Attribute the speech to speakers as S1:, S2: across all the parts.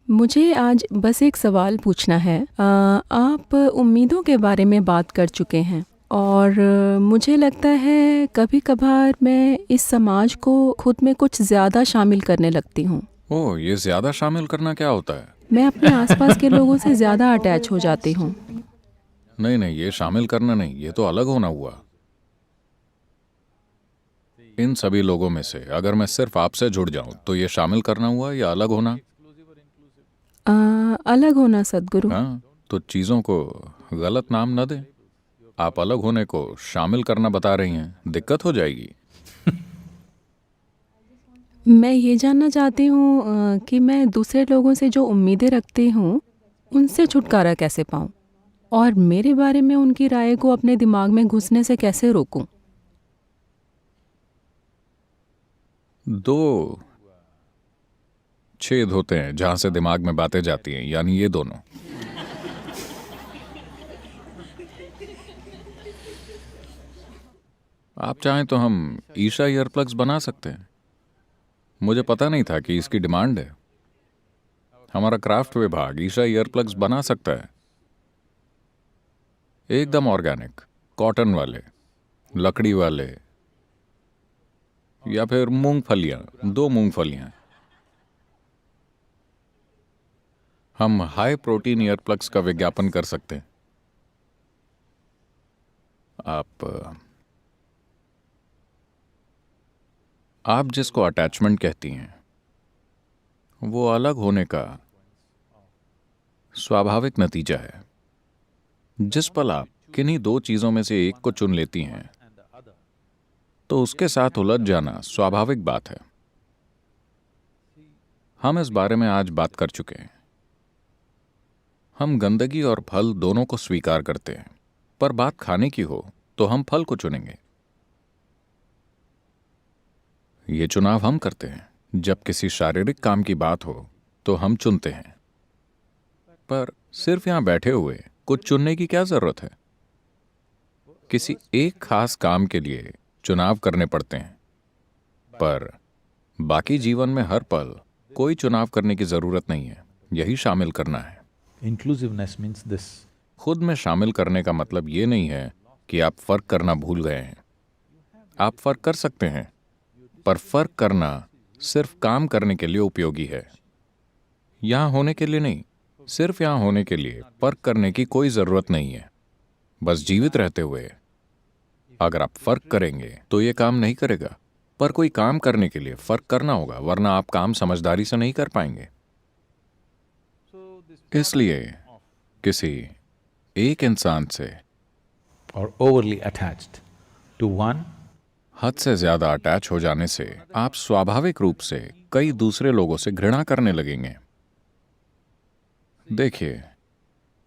S1: मुझे आज बस एक सवाल पूछना है। आप उम्मीदों के बारे में बात कर चुके हैं और मुझे लगता है कभी-कभार मैं इस समाज को खुद में कुछ ज़्यादा शामिल करने लगती हूँ।
S2: ओह, ये ज्यादा शामिल करना क्या होता है?
S1: मैं अपने आसपास के लोगों से ज़्यादा अटैच हो जाती हूँ।
S2: नहीं नहीं, ये शामिल करना नहीं, ये तो अलग होना हुआ। इन सभी लोगों में से अगर मैं सिर्फ आपसे जुड़ जाऊं तो ये शामिल करना हुआ या अलग होना?
S1: अ, अलग होना सद्गुरु।
S2: हाँ, तो चीजों को गलत नाम न दें। आप अलग होने को शामिल करना बता रही हैं, दिक्कत हो जाएगी।
S1: मैं ये जानना चाहती हूँ कि मैं दूसरे लोगों से जो उम्मीदें रखती हूँ, उनसे छुटकारा कैसे पाऊँ? और मेरे बारे में उनकी राय को अपने दिमाग में घुसने से कैसे रोकूँ?
S2: दो छेद होते हैं जहां से दिमाग में बातें जाती हैं, यानी ये दोनों। आप चाहें तो हम ईशा ईयरप्लग्स बना सकते हैं। मुझे पता नहीं था कि इसकी डिमांड है। हमारा क्राफ्ट विभाग ईशा ईयरप्लग्स बना सकता है, एकदम ऑर्गेनिक, कॉटन वाले, लकड़ी वाले, या फिर मूंगफलियां, दो मूंगफलियां। हम हाई प्रोटीन ईयरप्लग्स का विज्ञापन कर सकते हैं। आप जिसको अटैचमेंट कहती हैं, वो अलग होने का स्वाभाविक नतीजा है। जिस पल आप किन्हीं दो चीजों में से एक को चुन लेती हैं, तो उसके साथ उलझ जाना स्वाभाविक बात है। हम इस बारे में आज बात कर चुके हैं। हम गंदगी और फल दोनों को स्वीकार करते हैं, पर बात खाने की हो तो हम फल को चुनेंगे। ये चुनाव हम करते हैं। जब किसी शारीरिक काम की बात हो तो हम चुनते हैं, पर सिर्फ यहां बैठे हुए कुछ चुनने की क्या जरूरत है? किसी एक खास काम के लिए चुनाव करने पड़ते हैं, पर बाकी जीवन में हर पल कोई चुनाव करने की जरूरत नहीं है। यही शामिल करना है।
S3: Inclusiveness means this.
S2: खुद में शामिल करने का मतलब ये नहीं है कि आप फर्क करना भूल गए हैं। आप फर्क कर सकते हैं, पर फर्क करना सिर्फ काम करने के लिए उपयोगी है, यहां होने के लिए नहीं। सिर्फ यहां होने के लिए फर्क करने की कोई जरूरत नहीं है। बस जीवित रहते हुए अगर आप फर्क करेंगे तो ये काम नहीं करेगा। पर कोई काम करने के लिए फर्क करना होगा, वरना आप काम समझदारी से नहीं कर पाएंगे। इसलिए किसी एक इंसान से
S3: Or overly attached to one,
S2: हद से ज्यादा अटैच हो जाने से आप स्वाभाविक रूप से कई दूसरे लोगों से घृणा करने लगेंगे। देखिए,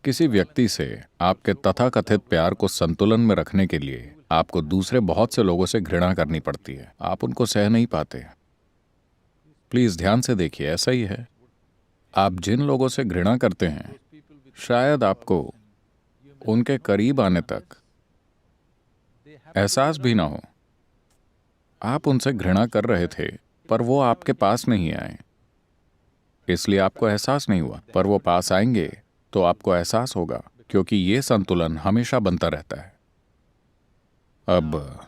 S2: किसी व्यक्ति से आपके तथाकथित प्यार को संतुलन में रखने के लिए आपको दूसरे बहुत से लोगों से घृणा करनी पड़ती है। आप उनको सह नहीं पाते। प्लीज ध्यान से देखिए, ऐसा ही है। आप जिन लोगों से घृणा करते हैं, शायद आपको उनके करीब आने तक एहसास भी ना हो। आप उनसे घृणा कर रहे थे, पर वो आपके पास नहीं आए, इसलिए आपको एहसास नहीं हुआ। पर वो पास आएंगे तो आपको एहसास होगा, क्योंकि ये संतुलन हमेशा बनता रहता है। अब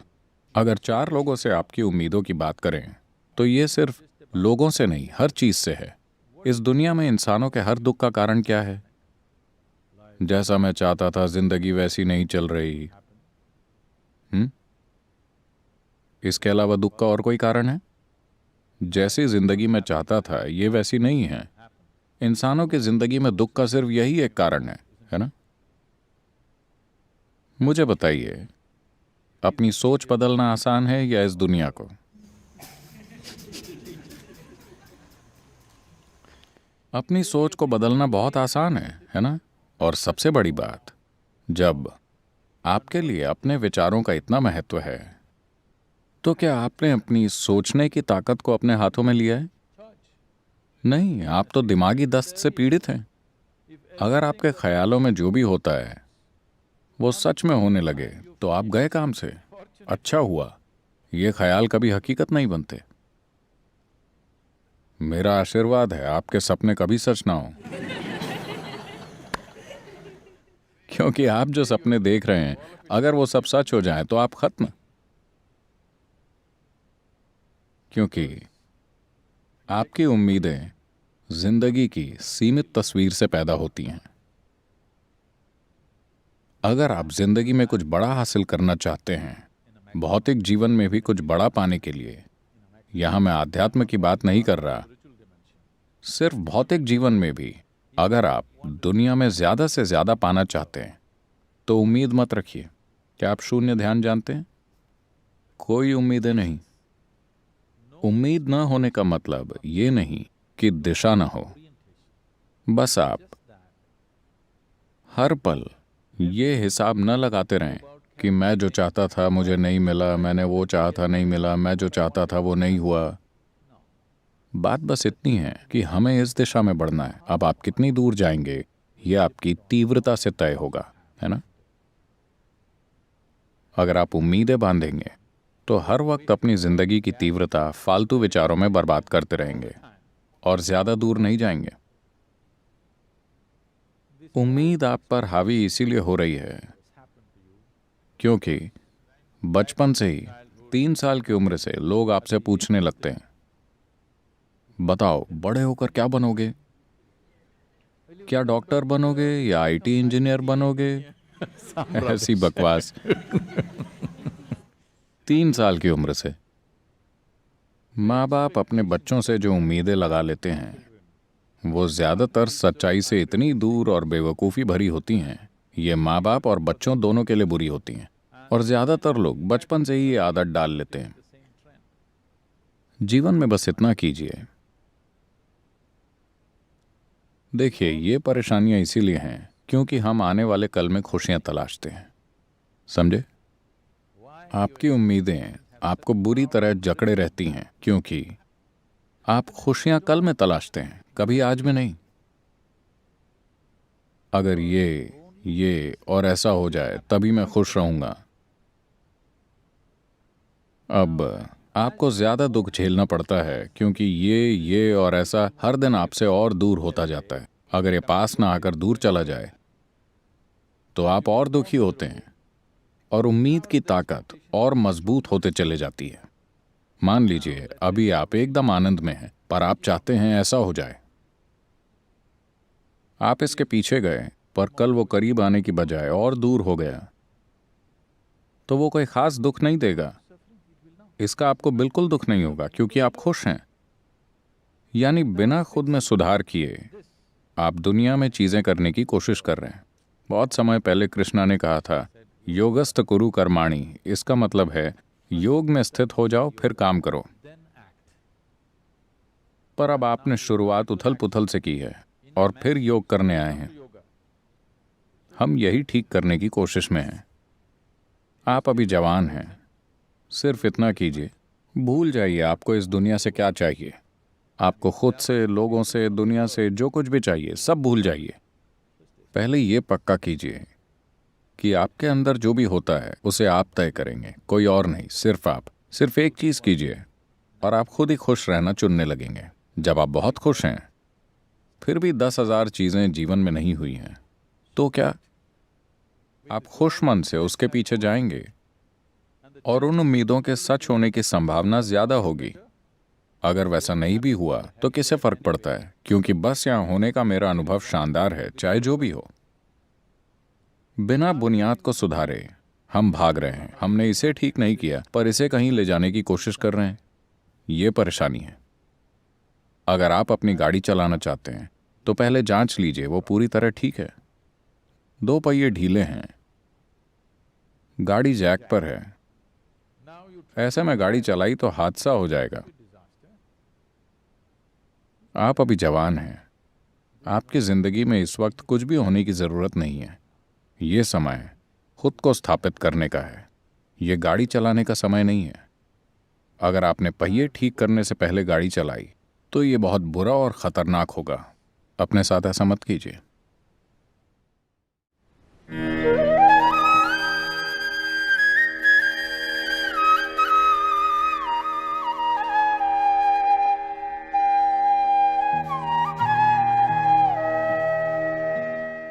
S2: अगर चार लोगों से आपकी उम्मीदों की बात करें, तो ये सिर्फ लोगों से नहीं, हर चीज से है। इस दुनिया में इंसानों के हर दुख का कारण क्या है? जैसा मैं चाहता था जिंदगी वैसी नहीं चल रही। इसके अलावा दुख का और कोई कारण है? जैसी जिंदगी में चाहता था ये वैसी नहीं है। इंसानों की जिंदगी में दुख का सिर्फ यही एक कारण है ना? मुझे बताइए, अपनी सोच बदलना आसान है या इस दुनिया को? अपनी सोच को बदलना बहुत आसान है ना? और सबसे बड़ी बात, जब आपके लिए अपने विचारों का इतना महत्व है, तो क्या आपने अपनी सोचने की ताकत को अपने हाथों में लिया है? नहीं, आप तो दिमागी दस्त से पीड़ित हैं। अगर आपके ख्यालों में जो भी होता है वो सच में होने लगे तो आप गए काम से। अच्छा हुआ, ये ख्याल कभी हकीकत नहीं बनते। मेरा आशीर्वाद है आपके सपने कभी सच ना हो, क्योंकि आप जो सपने देख रहे हैं अगर वो सब सच हो जाए तो आप खत्म। क्योंकि आपकी उम्मीदें जिंदगी की सीमित तस्वीर से पैदा होती हैं। अगर आप जिंदगी में कुछ बड़ा हासिल करना चाहते हैं, भौतिक जीवन में भी कुछ बड़ा पाने के लिए, यहां मैं आध्यात्म की बात नहीं कर रहा, सिर्फ भौतिक जीवन में भी अगर आप दुनिया में ज्यादा से ज्यादा पाना चाहते हैं तो उम्मीद मत रखिए। क्या आप शून्य ध्यान जानते हैं? कोई उम्मीदें नहीं। उम्मीद न होने का मतलब ये नहीं कि दिशा न हो, बस आप हर पल ये हिसाब न लगाते रहें कि मैं जो चाहता था मुझे नहीं मिला, मैंने वो चाहा था नहीं मिला, मैं जो चाहता था वो नहीं हुआ। बात बस इतनी है कि हमें इस दिशा में बढ़ना है। अब आप कितनी दूर जाएंगे ये आपकी तीव्रता से तय होगा, है ना? अगर आप उम्मीदें बांधेंगे तो हर वक्त अपनी जिंदगी की तीव्रता फालतू विचारों में बर्बाद करते रहेंगे और ज्यादा दूर नहीं जाएंगे। उम्मीद आप पर हावी इसीलिए हो रही है क्योंकि बचपन से ही 3 साल की उम्र से लोग आपसे पूछने लगते हैं, बताओ बड़े होकर क्या बनोगे? क्या डॉक्टर बनोगे या आईटी इंजीनियर बनोगे? ऐसी बकवास। 3 साल की उम्र से माँ बाप अपने बच्चों से जो उम्मीदें लगा लेते हैं वो ज्यादातर सच्चाई से इतनी दूर और बेवकूफ़ी भरी होती हैं, ये माँ बाप और बच्चों दोनों के लिए बुरी होती हैं और ज्यादातर लोग बचपन से ही ये आदत डाल लेते हैं। जीवन में बस इतना कीजिए। देखिए, ये परेशानियां इसीलिए हैं क्योंकि हम आने वाले कल में खुशियां तलाशते हैं, समझे? आपकी उम्मीदें आपको बुरी तरह जकड़े रहती हैं क्योंकि आप खुशियां कल में तलाशते हैं, कभी आज में नहीं। अगर ये और ऐसा हो जाए तभी मैं खुश रहूंगा। अब आपको ज्यादा दुख झेलना पड़ता है क्योंकि ये और ऐसा हर दिन आपसे और दूर होता जाता है। अगर ये पास ना आकर दूर चला जाए तो आप और दुखी होते हैं और उम्मीद की ताकत और मजबूत होते चले जाती है। मान लीजिए अभी आप एकदम आनंद में हैं पर आप चाहते हैं ऐसा हो जाए। आप इसके पीछे गए पर कल वो करीब आने की बजाय और दूर हो गया तो वो कोई खास दुख नहीं देगा। इसका आपको बिल्कुल दुख नहीं होगा क्योंकि आप खुश हैं। यानी बिना खुद में सुधार किए आप दुनिया में चीजें करने की कोशिश कर रहे हैं। बहुत समय पहले कृष्णा ने कहा था, योगस्थ कुरु कर्माणि। इसका मतलब है योग में स्थित हो जाओ फिर काम करो। पर अब आपने शुरुआत उथल पुथल से की है और फिर योग करने आए हैं। हम यही ठीक करने की कोशिश में हैं। आप अभी जवान हैं, सिर्फ इतना कीजिए, भूल जाइए आपको इस दुनिया से क्या चाहिए। आपको खुद से, लोगों से, दुनिया से जो कुछ भी चाहिए सब भूल जाइए। पहले ये पक्का कीजिए कि आपके अंदर जो भी होता है उसे आप तय करेंगे, कोई और नहीं, सिर्फ आप। सिर्फ एक चीज कीजिए और आप खुद ही खुश रहना चुनने लगेंगे। जब आप बहुत खुश हैं फिर भी 10,000 चीजें जीवन में नहीं हुई हैं तो क्या आप खुश मन से उसके पीछे जाएंगे और उन उम्मीदों के सच होने की संभावना ज्यादा होगी। अगर वैसा नहीं भी हुआ तो किसे फर्क पड़ता है, क्योंकि बस यहां होने का मेरा अनुभव शानदार है, चाहे जो भी हो। बिना बुनियाद को सुधारे हम भाग रहे हैं। हमने इसे ठीक नहीं किया पर इसे कहीं ले जाने की कोशिश कर रहे हैं। ये परेशानी है। अगर आप अपनी गाड़ी चलाना चाहते हैं तो पहले जांच लीजिए वो पूरी तरह ठीक है। 2 पहिए ढीले हैं, गाड़ी जैक पर है, ऐसे में गाड़ी चलाई तो हादसा हो जाएगा। आप अभी जवान हैं, आपकी जिंदगी में इस वक्त कुछ भी होने की जरूरत नहीं है। ये समय खुद को स्थापित करने का है, ये गाड़ी चलाने का समय नहीं है। अगर आपने पहिए ठीक करने से पहले गाड़ी चलाई तो ये बहुत बुरा और खतरनाक होगा। अपने साथ ऐसा मत कीजिए।